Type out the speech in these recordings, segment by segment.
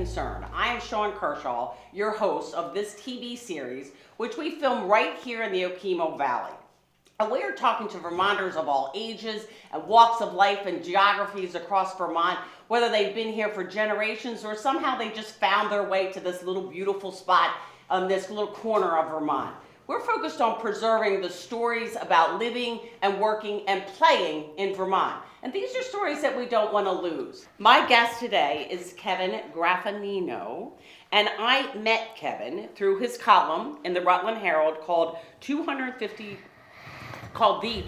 concern. I am Shawn Kershaw, your host of this TV series, which we film right here in the Okemo Valley. And we are talking to Vermonters of all ages and walks of life and geographies across Vermont, whether they've been here for generations or somehow they just found their way to this little beautiful spot on this little corner of Vermont. We're focused on preserving the stories about living and working and playing in Vermont. And these are stories that we don't want to lose. My guest today is Kevin Graffangnino, and I met Kevin through his column in the Rutland Herald called the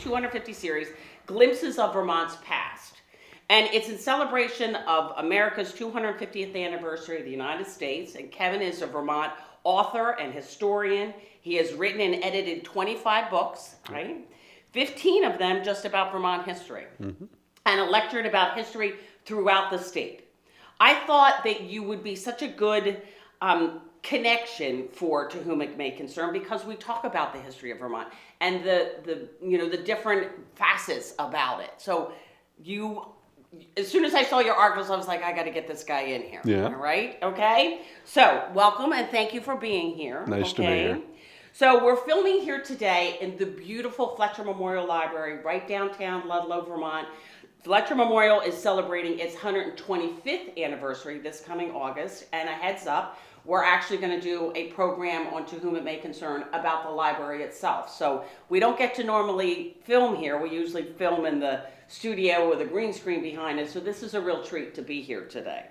250 series, Glimpses of Vermont's Past. And it's in celebration of America's 250th anniversary of the United States, and Kevin is a Vermont author and historian. He has written and edited 25 books, right? 15 of them just about Vermont history, and a lectured about history throughout the state. I thought that you would be such a good connection for To Whom It May Concern, because we talk about the history of Vermont and the different facets about it. So as soon as I saw your articles, I was like, I got to get this guy in here. Yeah. All right. Okay. So welcome and thank you for being here. Nice to be here. So we're filming here today in the beautiful Fletcher Memorial Library right downtown Ludlow, Vermont. Fletcher Memorial is celebrating its 125th anniversary this coming August, and a heads up, we're actually going to do a program on To Whom It May Concern about the library itself. So we don't get to normally film here. We usually film in the studio with a green screen behind us. So this is a real treat to be here today.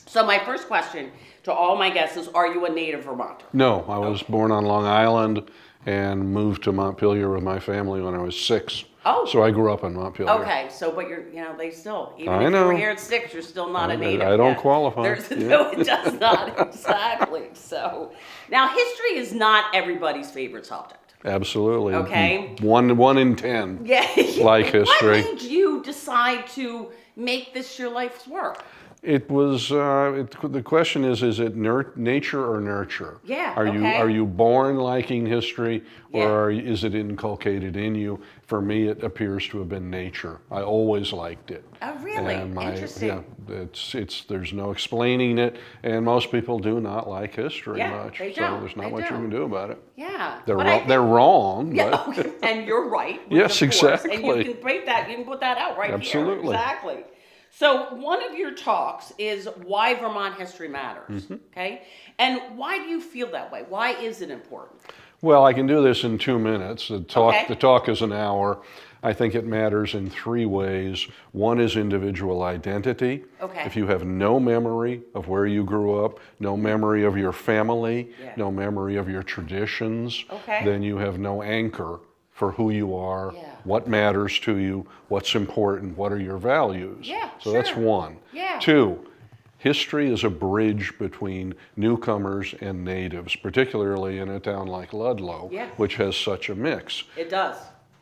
So my first question to all my guests is, are you a native Vermonter? No, I was born on Long Island and moved to Montpelier with my family when I was 6. Oh. So I grew up in Montpelier. Okay, so but they still, even I if know. you were here at 6, you're still not a native. I don't yet. qualify. No, it does not, exactly. So, now history is not everybody's favorite subject. Absolutely. Okay. One in 10 like history. What made you decide to make this your life's work? It was, the question is it nature or nurture? Yeah, Are you born liking history, or is it inculcated in you? For me, it appears to have been nature. I always liked it. Oh, really? Interesting. Yeah, there's no explaining it, and most people do not like history much. They so don't. there's not much you can do about it. Yeah. They're wrong. Yeah, but okay. And you're right. Yes, exactly. And you can break that, you can put that out right Absolutely. here. Exactly. So one of your talks is why Vermont history matters, okay? And why do you feel that way? Why is it important? Well, I can do this in 2 minutes. The Okay. talk is an hour. I think it matters in 3 ways. One is individual identity. Okay. If you have no memory of where you grew up, no memory of your family, no memory of your traditions, then you have no anchor for who you are, what matters to you, what's important, what are your values. So that's one. 2, history is a bridge between newcomers and natives, particularly in a town like Ludlow, which has such a mix. It does.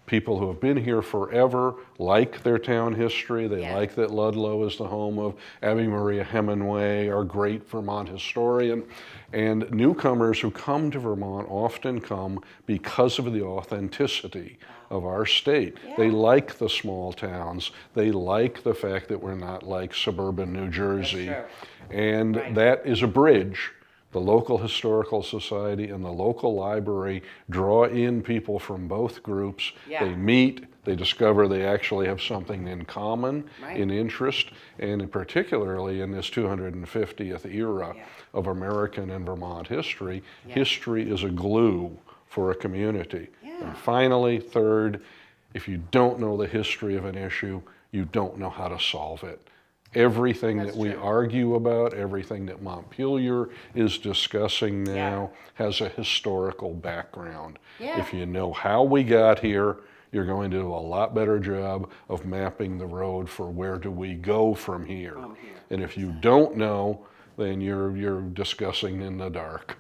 People who have been here forever like their town history. They like that Ludlow is the home of Abby Maria Hemingway, our great Vermont historian. And newcomers who come to Vermont often come because of the authenticity of our state. They like the small towns. They like the fact that we're not like suburban New Jersey. And that is a bridge. The local historical society and the local library draw in people from both groups. They meet, they discover they actually have something in common, in interest, and particularly in this 250th era of American and Vermont history, history is a glue for a community. And finally, third, if you don't know the history of an issue, you don't know how to solve it. Everything that we argue about, everything that Montpelier is discussing now has a historical background. If you know how we got here, you're going to do a lot better job of mapping the road for where do we go from here. And if you don't know, then you're discussing in the dark.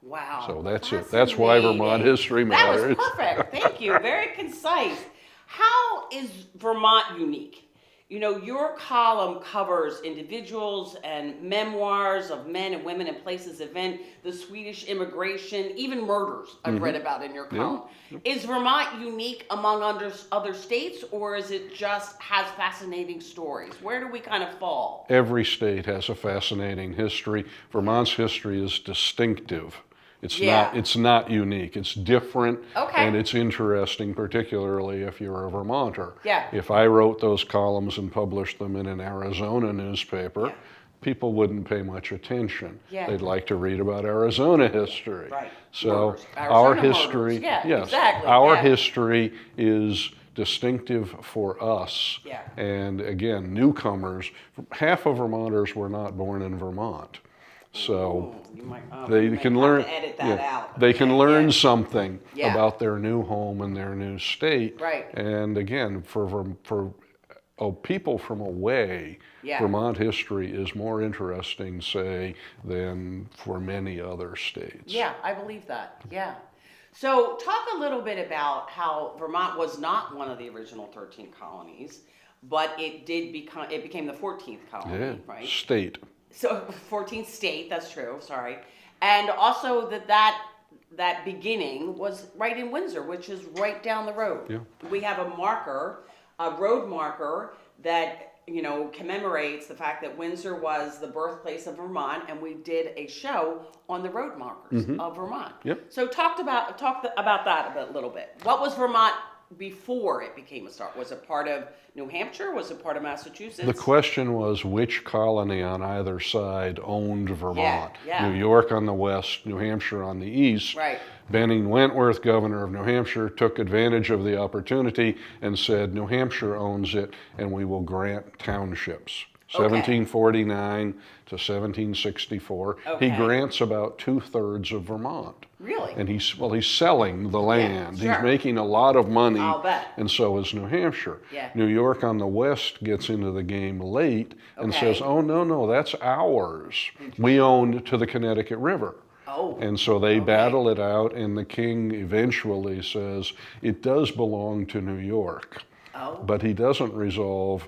Wow. So that's it. That's why Vermont history matters. That was perfect. Thank you. Very concise. How is Vermont unique? You know, your column covers individuals and memoirs of men and women and places, event, the Swedish immigration, even murders I've read about in your column. Yeah. Is Vermont unique among other states, or is it just has fascinating stories? Where do we kind of fall? Every state has a fascinating history. Vermont's history is distinctive. It's not unique. It's different, and it's interesting, particularly if you're a Vermonter. Yeah. If I wrote those columns and published them in an Arizona newspaper, people wouldn't pay much attention. Yeah. They'd like to read about Arizona history. Right. So Murders. our Arizona history, murders. Yeah, yes, exactly. our Yeah. history is distinctive for us. Yeah. And again, newcomers, half of Vermonters were not born in Vermont. So they can learn. Edit that out. They can learn something Yeah. about their new home and their new state. Right. And again, for people from away, Vermont history is more interesting, say, than for many other states. Yeah, I believe that. Yeah. So talk a little bit about how Vermont was not one of the original 13 colonies, but it became the 14th colony, right? State. So 14th state, that's true, sorry. And also that beginning was right in Windsor, which is right down the road. Yeah. We have a road marker that, you know, commemorates the fact that Windsor was the birthplace of Vermont, and we did a show on the road markers of Vermont. Yep. So talk about that a little bit. What was Vermont before it became a state? Was it part of New Hampshire? Was it part of Massachusetts? The question was which colony on either side owned Vermont. Yeah. New York on the west, New Hampshire on the east. Right. Benning Wentworth, governor of New Hampshire, took advantage of the opportunity and said, New Hampshire owns it and we will grant townships. 1749 to 1764. He grants about 2/3 of Vermont. Really? And he's selling the land. sure. He's making a lot of money. I'll bet. And so is New Hampshire. Yeah. New York on the west gets into the game late and Okay. says, oh, no, that's ours. We owned to the Connecticut River. Oh. And so they battle it out, and the king eventually says, it does belong to New York. Oh. But he doesn't resolve,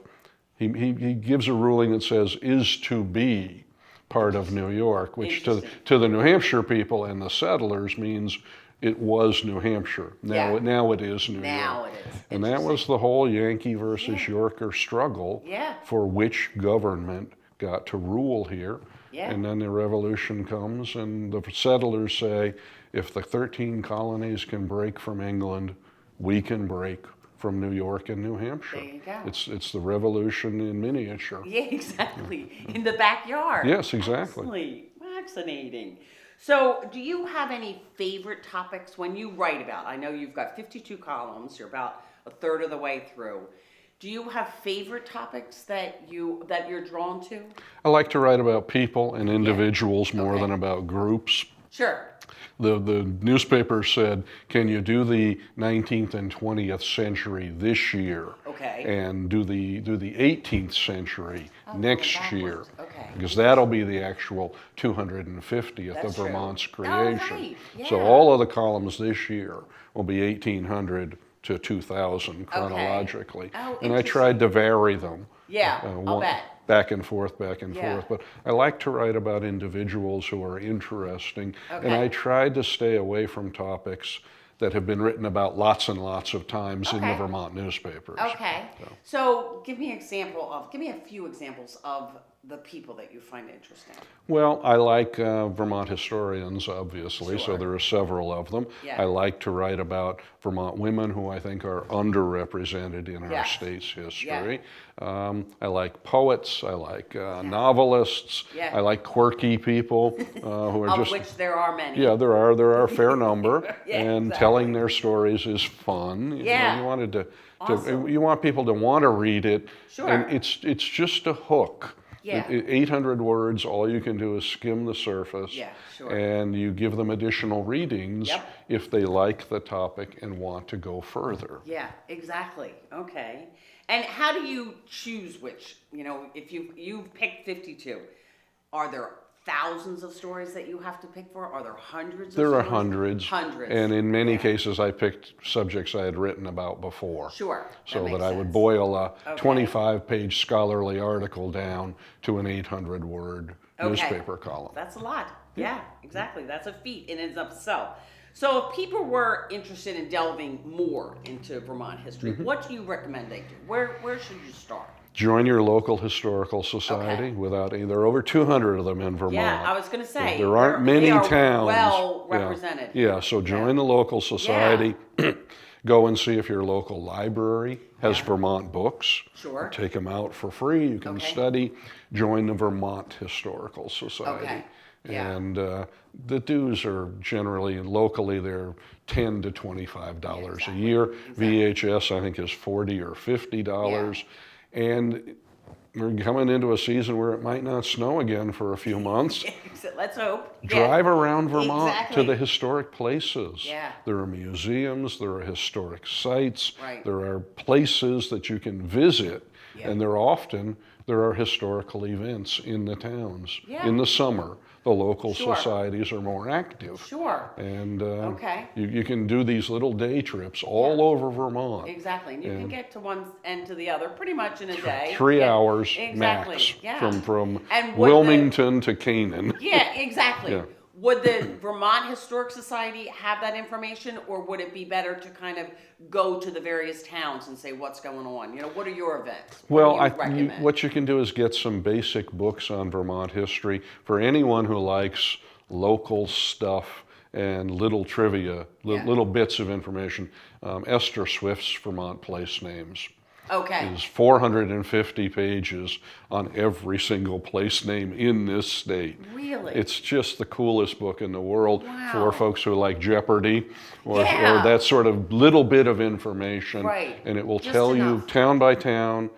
he gives a ruling that says, is to be part of New York, which to the New Hampshire people and the settlers means it was New Hampshire. Now it is New York. Now it is. And that was the whole Yankee versus Yorker struggle for which government got to rule here. Yeah. And then the revolution comes, and the settlers say, if the 13 colonies can break from England, we can break from New York and New Hampshire. There you go. It's the revolution in miniature. Yeah, exactly. In the backyard. Yes, exactly. Absolutely. Fascinating. So, do you have any favorite topics when you write about? I know you've got 52 columns. You're about a third of the way through. Do you have favorite topics that you're drawn to? I like to write about people and individuals more than about groups. Sure. The newspaper said, can you do the 19th and 20th century this year? Okay. And do the 18th century next year? Okay. Because that'll be the actual 250th That's of true. Vermont's Oh, creation. right. Yeah. So all of the columns this year will be 1800 to 2000 chronologically. Oh, and I tried to vary them. Yeah, I'll bet. Back and forth. Yeah. But I like to write about individuals who are interesting. Okay. And I tried to stay away from topics that have been written about lots and lots of times in the Vermont newspapers. Okay. So give me a few examples of the people that you find interesting. Well, I like Vermont historians, obviously, so there are several of them. Yeah. I like to write about Vermont women who I think are underrepresented in our state's history. I like poets, I like novelists, I like quirky people who are Of which there are many. Yeah, there are a fair number, and exactly. telling their stories is fun. You know, you want people to want to read it, and it's just a hook. Yeah. 800 words, all you can do is skim the surface, and you give them additional readings if they like the topic and want to go further. Yeah, exactly. Okay. And how do you choose which? You know, if you've picked 52, are there thousands of stories that you have to pick for? Are there hundreds of There stories? are hundreds. Hundreds. And in many Yeah. cases, I picked subjects I had written about before. Sure. So makes that I would sense. boil a Okay. 25-page scholarly article down to an 800-word Okay. newspaper column. That's a lot. Yeah, exactly. That's a feat in and of itself. So if people were interested in delving more into Vermont history, Mm-hmm. what do you recommend they do? Where should you start? Join your local historical society. Okay. There are over 200 of them in Vermont. Yeah, I was going to say. There aren't many they are towns. well Yeah. represented. Yeah, so join the local society. Go and see if your local library has Yeah. Vermont books. Sure. Take them out for free. You can Okay. study. Join the Vermont Historical Society. Okay. Yeah. And the dues are generally, locally, they're $10 to $25 Exactly. a year. Exactly. VHS, I think, is $40 or $50. And we're coming into a season where it might not snow again for a few months. Let's hope. Yeah. Drive around Vermont Exactly. to the historic places. Yeah. There are museums, there are historic sites, Right. there are places that you can visit, Yeah. and there are historical events in the towns. Yeah. In the summer, the local Sure. societies are more active. Sure. And Okay. you can do these little day trips all over Vermont. Exactly. And you can get to one end to the other pretty much in a day. 3 Yeah. hours Exactly. max Yeah. from And would the- Wilmington to Canaan. Yeah, exactly. Yeah. Would the Vermont Historic Society have that information, or would it be better to kind of go to the various towns and say what's going on? You know, what are your events? Well, What do you recommend? what you can do is get some basic books on Vermont history for anyone who likes local stuff and little trivia, Yeah. little bits of information. Esther Swift's Vermont Place Names Okay. is 450 pages on every single place name in this state. Really? It's just the coolest book in the world Wow. for folks who like Jeopardy or Yeah. that sort of little bit of information. Right. And it will Just tell enough. you town by town,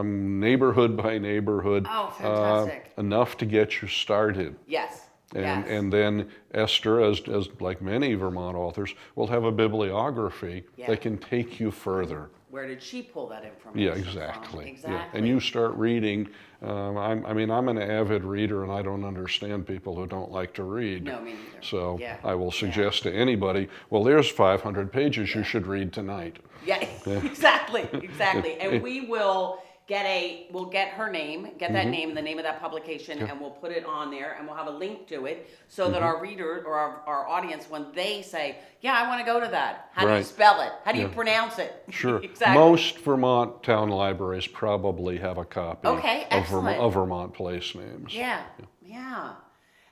neighborhood by neighborhood. Oh, fantastic. Enough to get you started. Yes. And, yes. and then Esther, as like many Vermont authors, will have a bibliography Yeah. that can take you further. Where did she pull that information Yeah, from? exactly. Exactly. Yeah. And you start reading. I'm an avid reader, and I don't understand people who don't like to read. No, me neither. So Yeah. I will suggest to anybody, well, there's 500 pages you should read tonight. Yeah, exactly, exactly. And we'll get her name, get that name and the name of that publication, and we'll put it on there, and we'll have a link to it so that our reader or our audience, when they say, yeah, I want to go to that, how do you Right. spell it? How do you pronounce it? Sure. Exactly. Most Vermont town libraries probably have a copy Okay, of, excellent. of Vermont place names. Yeah, yeah.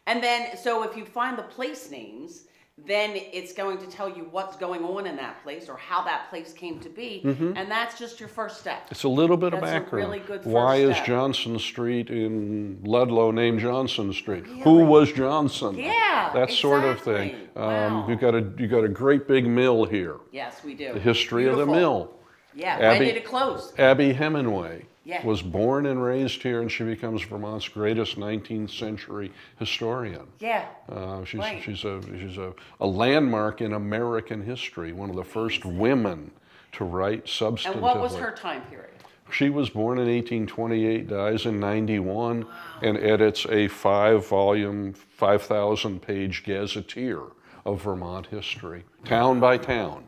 And then, so if you find the place names, then it's going to tell you what's going on in that place or how that place came to be, and that's just your first step. It's a little bit of That's a background. really good Why first is step. Johnson Street in Ludlow named Johnson Street? Really? Who was Johnson? Yeah, that sort of thing. exactly. Wow. You've got a great big mill here. Yes, we do. The history of the Beautiful. mill. Yeah, when Abby- did it close? Abby Hemingway Yeah. was born and raised here, and she becomes Vermont's greatest 19th century historian. Yeah. She's Right. she's a landmark in American history. One of the first women to write substantively. And what was her time period? She was born in 1828, dies in 91, and edits a 5-volume, 5,000-page gazetteer of Vermont history, town by town.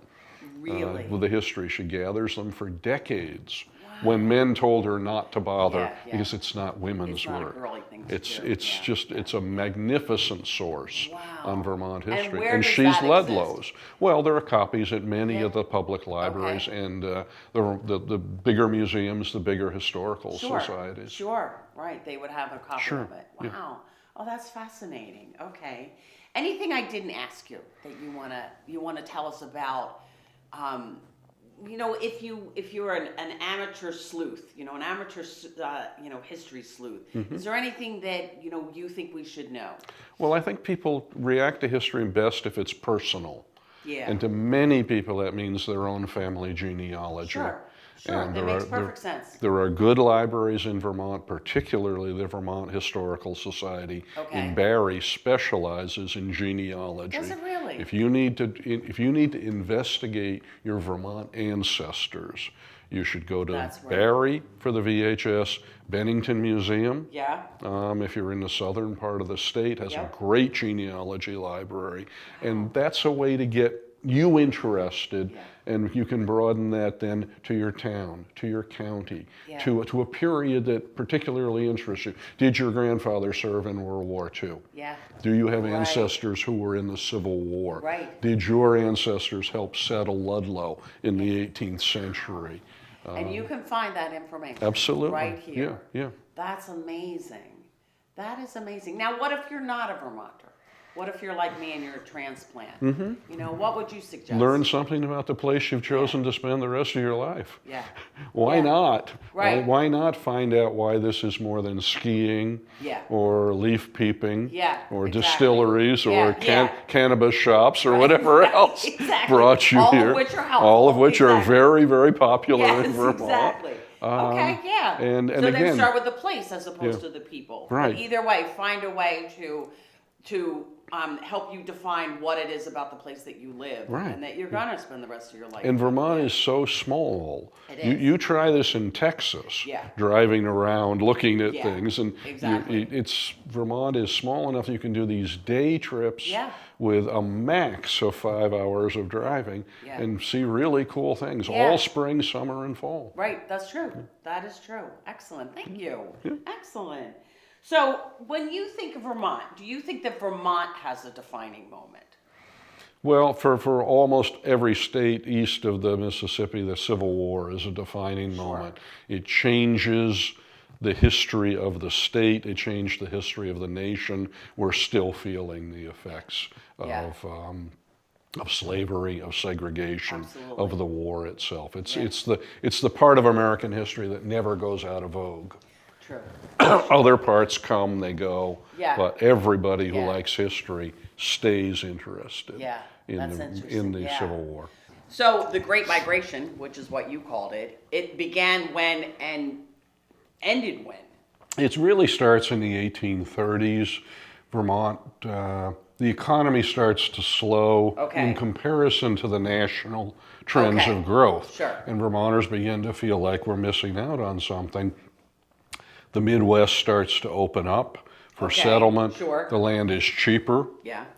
Really? With the history. She gathers them for decades. When men told her not to bother Yeah, yeah. because it's not women's It's not a work. girly thing to It's do. it's Yeah, just yeah. it's a magnificent source Wow. on Vermont And history. where does she's that Ludlow's. exist? Well, there are copies at many Yeah. of the public libraries Okay. and the bigger museums, the bigger historical Sure. societies. Sure. Right. They would have a copy Sure, of it. yeah. Wow. Oh, that's fascinating. Okay. Anything I didn't ask you that you wanna tell us about? If you're an amateur sleuth, an amateur history sleuth, Mm-hmm. is there anything that you think we should know? Well, I think people react to history best if it's personal. Yeah. And to many people, that means their own family genealogy. Sure. Sure, And that makes perfect sense. there are good libraries in Vermont, particularly the Vermont Historical Society in Barre specializes in genealogy. Does it really? If you need to investigate your Vermont ancestors, you should go to Barre for the VHS. Bennington Museum, if you're in the southern part of the state, has a great genealogy library. And that's a way to get you interested, and you can broaden that then to your town, to your county, to a period that particularly interests you. Did your grandfather serve in World War II? Do you have ancestors who were in the Civil War? Did your ancestors help settle Ludlow in the 18th century? And you can find that information right here. That's amazing. That is amazing. Now, what if you're not a Vermonter? What if you're like me and you're a transplant? You know, what would you suggest? Learn something about the place you've chosen to spend the rest of your life. Why not? Why not find out why this is more than skiing or leaf peeping or distilleries or cannabis shops or whatever else brought you here. All of which are very, very popular in Vermont. And so again, then start with the place as opposed to the people. But either way, find a way to help you define what it is about the place that you live and that you're going to spend the rest of your life. And Vermont is so small. You try this in Texas, driving around, looking at things, and Vermont is small enough that you can do these day trips with a max of 5 hours of driving and see really cool things all spring, summer, and fall. Right, that's true. That is true. Excellent. Thank you. Excellent. So when you think of Vermont, do you think that Vermont has a defining moment? Well, for almost every state east of the Mississippi, the Civil War is a defining moment. It changes the history of the state. It changed the history of the nation. We're still feeling the effects of slavery, of segregation, of the war itself. It's the part of American history that never goes out of vogue. True. Other parts come, they go, but everybody who likes history stays interested in the Civil War. So the Great Migration, which is what you called it, it began when and ended when? It really starts in the 1830s. Vermont, the economy starts to slow in comparison to the national trends of growth. And Vermonters begin to feel like we're missing out on something. The Midwest starts to open up for settlement. The land is cheaper,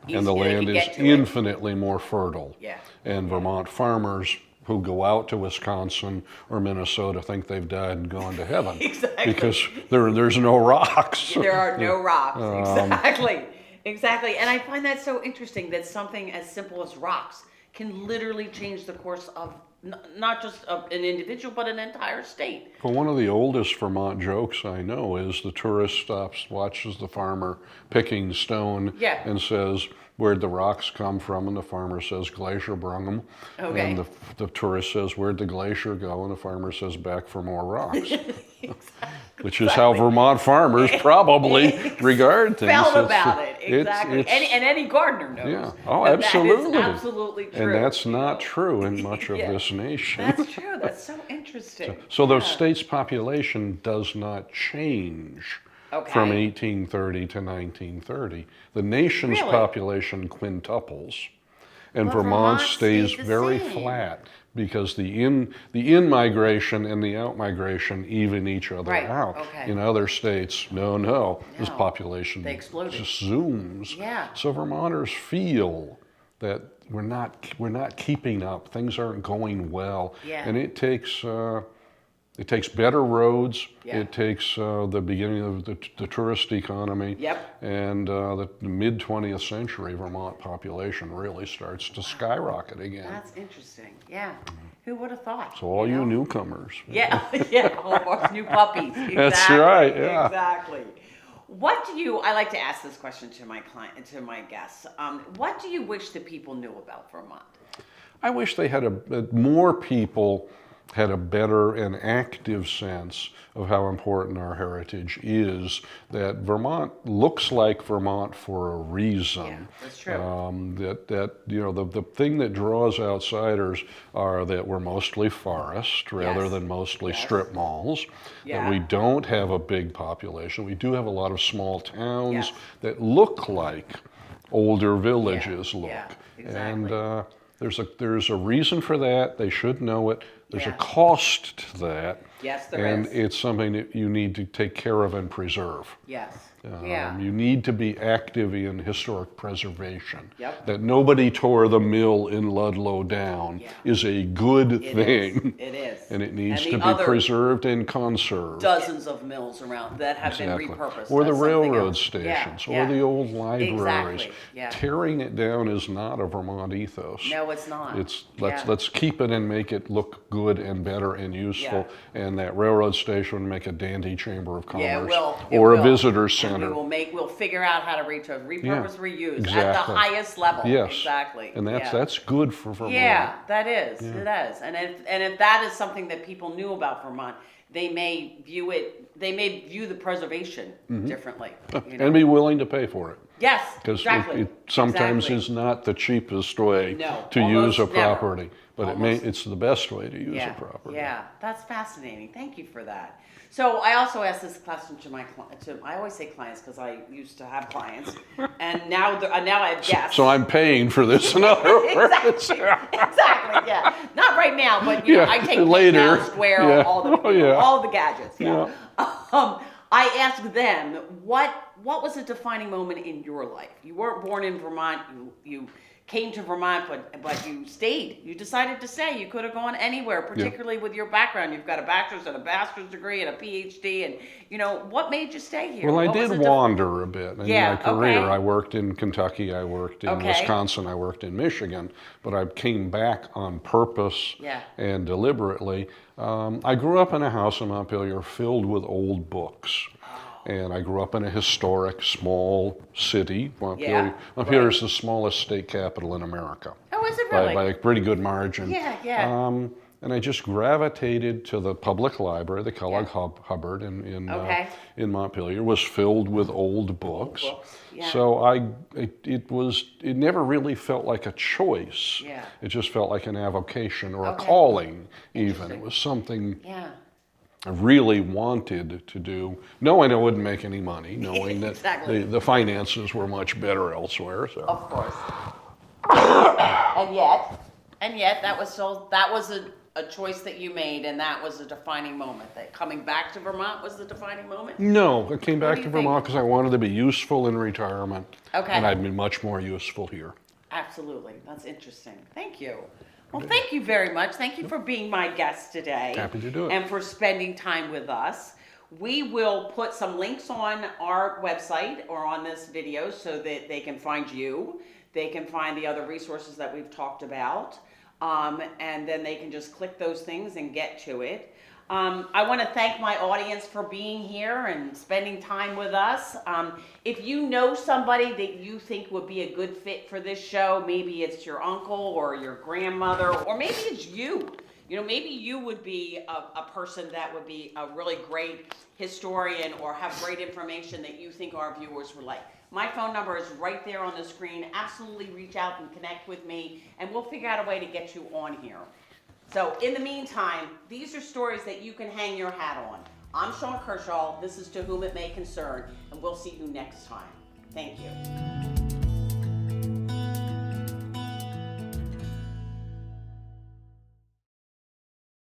and the land is infinitely more fertile. And Vermont farmers who go out to Wisconsin or Minnesota think they've died and gone to heaven because there's no rocks. There are no rocks. Exactly. And I find that so interesting that something as simple as rocks can literally change the course of not just an individual, but an entire state. Well, one of the oldest Vermont jokes I know is the tourist stops, watches the farmer picking stone, and says, "Where'd the rocks come from?" And the farmer says, "Glacier brung them." And the tourist says, "Where'd the glacier go?" And the farmer says, "Back for more rocks." Which is how Vermont farmers probably regard things. Felt about it, exactly. And any gardener knows. Absolutely. That is absolutely true. And that's not true in much of this nation. That's true. That's so interesting. So the state's population does not change from 1830 to 1930. The nation's population quintuples, and Vermont stays very flat because the in-migration and the out-migration even each other out. In other states, no, this population just zooms. So Vermonters feel that we're not keeping up. Things aren't going well, and it takes better roads. It takes the beginning of the tourist economy. And the mid-20th century Vermont population really starts to skyrocket again. That's interesting. Who would have thought? So all you newcomers. All of us new puppies. Exactly. That's right. Exactly. I like to ask this question to my my guests. What do you wish that people knew about Vermont? I wish they had more people had a better and active sense of how important our heritage is, that Vermont looks like Vermont for a reason. Yeah, that's true. That you know, the thing that draws outsiders are that we're mostly forest rather Yes. than mostly Yes. strip malls. Yeah. That we don't have a big population. We do have a lot of small towns Yes. that look like older villages look. Yeah, exactly. And there's a reason for that. They should know it. There's a Yeah. cost to that. Yes, there and is. it's something that you need to take care of and preserve. Yes. Yeah. You need to be active in historic preservation. Yep. That nobody tore the mill in Ludlow down is a good It thing. is. It is. And it needs And to the be other preserved and conserved. dozens of mills around that have Exactly. been repurposed. Or the as something railroad else. stations, Yeah, or the old libraries. Exactly. Yeah. Tearing it down is not a Vermont ethos. No, it's not. It's Yeah. let's keep it and make it look good and better and useful. And that railroad station would make a dandy chamber of commerce, Yeah, it will. or It a will. visitor And center. we'll figure out how to repurpose, reuse at the exactly. highest level. Yes, Exactly. and Yeah. that's good for Vermont. Yeah, that is. It is. And if that is something that people knew about Vermont, they may view the preservation differently. You know? And be willing to pay for it. Yes, Because exactly. it sometimes Exactly. is not the cheapest way No, to use almost a never. property, but Almost. it's the best way to use Yeah, a property. yeah, that's fascinating. Thank you for that. So I also ask this question to my I always say clients because I used to have clients, and now I have guests. So I'm paying for this in other words. Exactly, yeah. Not right now, but you know, Yeah, I take later. PayPal, Square, Yeah. all the Oh, yeah. all the gadgets. Yeah. I asked them what was a defining moment in your life. You weren't born in Vermont. You came to Vermont, but you stayed. You decided to stay. You could have gone anywhere, particularly with your background. You've got a bachelor's and a master's degree and a PhD, and you know what made you stay here? Well, I What was did the wander a bit in Yeah, my career. okay. I worked in Kentucky, I worked in Okay. Wisconsin, I worked in Michigan, but I came back on purpose Yeah. and deliberately. I grew up in a house in Montpelier filled with old books. And I grew up in a historic small city. Montpelier right. is the smallest state capital in America. Oh, is it really? By a pretty good margin. Yeah, yeah. And I just gravitated to the public library, the Kellogg Hubbard Okay. in Montpelier, was filled with old books. Yeah. So it never really felt like a choice. Yeah. It just felt like an avocation or a Okay. calling even. It was something Yeah. I really wanted to do, knowing I wouldn't make any money, knowing that Exactly. the finances were much better elsewhere. So. Of course. and yet, that was a choice that you made, and that was a defining moment. That coming back to Vermont was the defining moment. No, I came back do to you Vermont think? because I wanted to be useful in retirement. Okay. And I'd be much more useful here. Absolutely, that's interesting. Thank you. Well, thank you very much. Thank you for being my guest today. Happy to do it. And for spending time with us. We will put some links on our website or on this video so that they can find you. They can find the other resources that we've talked about. And then they can just click those things and get to it. I want to thank my audience for being here and spending time with us. If you know somebody that you think would be a good fit for this show, maybe it's your uncle or your grandmother, or maybe it's you. You know, maybe you would be a person that would be a really great historian or have great information that you think our viewers would like. My phone number is right there on the screen. Absolutely reach out and connect with me, and we'll figure out a way to get you on here. So in the meantime, these are stories that you can hang your hat on. I'm Shawn Kershaw. This is To Whom It May Concern, and we'll see you next time. Thank you.